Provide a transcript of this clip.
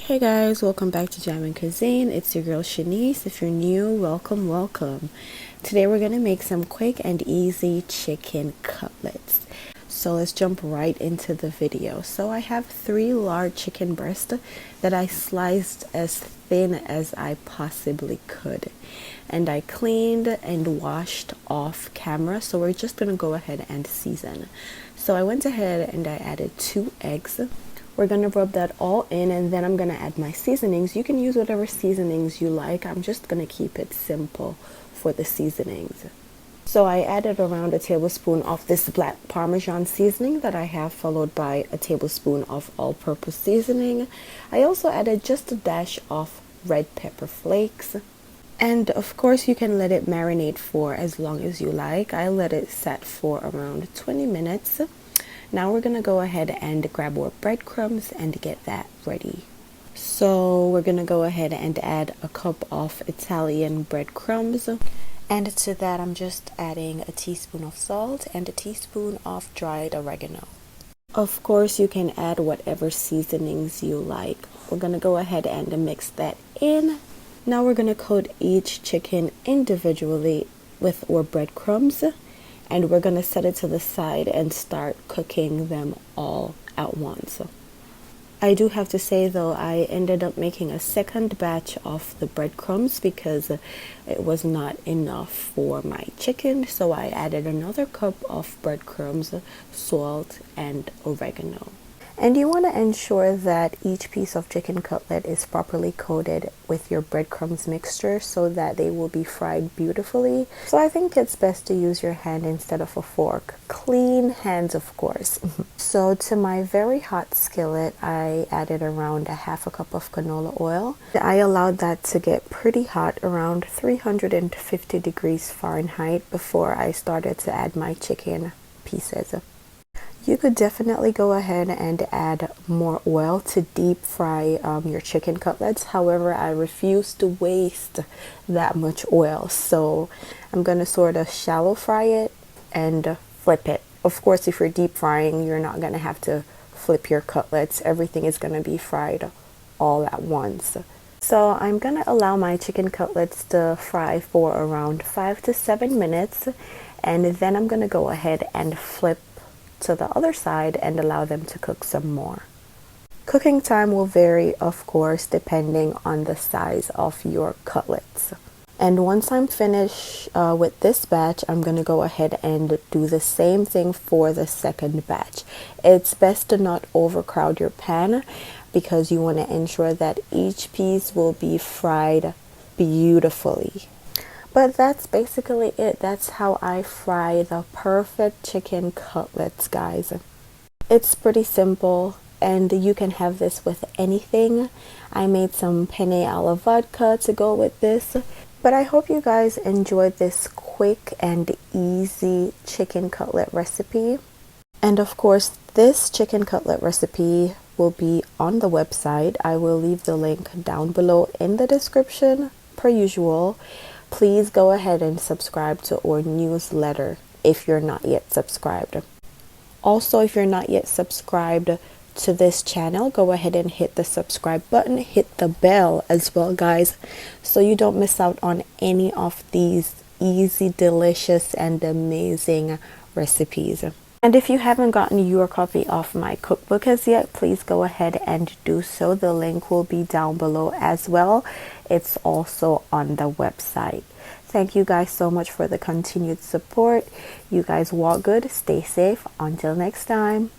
Hey guys, welcome back to Jamaican Cuisine. It's your girl Shanice. If you're new, welcome. Today we're gonna make some quick and easy chicken cutlets. So let's jump right into the video. So I have 3 large chicken breasts that I sliced as thin as I possibly could. And I cleaned and washed off camera. So we're just gonna go ahead and season. So I went ahead and I added 2 eggs. We're going to rub that all in, and then I'm going to add my seasonings. You can use whatever seasonings you like. I'm just going to keep it simple for the seasonings. So I added around a tablespoon of this black Parmesan seasoning that I have, followed by a tablespoon of all-purpose seasoning. I also added just a dash of red pepper flakes. And of course you can let it marinate for as long as you like. I let it set for around 20 minutes. Now we're going to go ahead and grab our breadcrumbs and get that ready. So we're going to go ahead and add a cup of Italian breadcrumbs. And to that I'm just adding a teaspoon of salt and a teaspoon of dried oregano. Of course you can add whatever seasonings you like. We're going to go ahead and mix that in. Now we're going to coat each chicken individually with our breadcrumbs. And we're going to set it to the side and start cooking them all at once. I do have to say though, I ended up making a second batch of the breadcrumbs because it was not enough for my chicken. So I added another cup of breadcrumbs, salt, and oregano. And you want to ensure that each piece of chicken cutlet is properly coated with your breadcrumbs mixture so that they will be fried beautifully. So I think it's best to use your hand instead of a fork. Clean hands, of course. So to my very hot skillet, I added around a half a cup of canola oil. I allowed that to get pretty hot, around 350 degrees Fahrenheit, before I started to add my chicken pieces. You could definitely go ahead and add more oil to deep fry your chicken cutlets. However, I refuse to waste that much oil. So I'm going to sort of shallow fry it and flip it. Of course, if you're deep frying, you're not going to have to flip your cutlets. Everything is going to be fried all at once. So I'm going to allow my chicken cutlets to fry for around 5 to 7 minutes. And then I'm going to go ahead and flip to the other side and allow them to cook some more. Cooking time will vary, of course, depending on the size of your cutlets. And once I'm finished with this batch, I'm going to go ahead and do the same thing for the second batch. It's best to not overcrowd your pan because you want to ensure that each piece will be fried beautifully. But that's basically it. That's how I fry the perfect chicken cutlets, guys. It's pretty simple and you can have this with anything. I made some penne alla vodka to go with this. But I hope you guys enjoyed this quick and easy chicken cutlet recipe. And of course, this chicken cutlet recipe will be on the website. I will leave the link down below in the description per usual. Please go ahead and subscribe to our newsletter if you're not yet subscribed. Also, if you're not yet subscribed to this channel, go ahead and hit the subscribe button. Hit the bell as well, guys, so you don't miss out on any of these easy, delicious, and amazing recipes. And if you haven't gotten your copy of my cookbook as yet, please go ahead and do so. The link will be down below as well. It's also on the website. Thank you guys so much for the continued support. You guys walk good, stay safe. Until next time.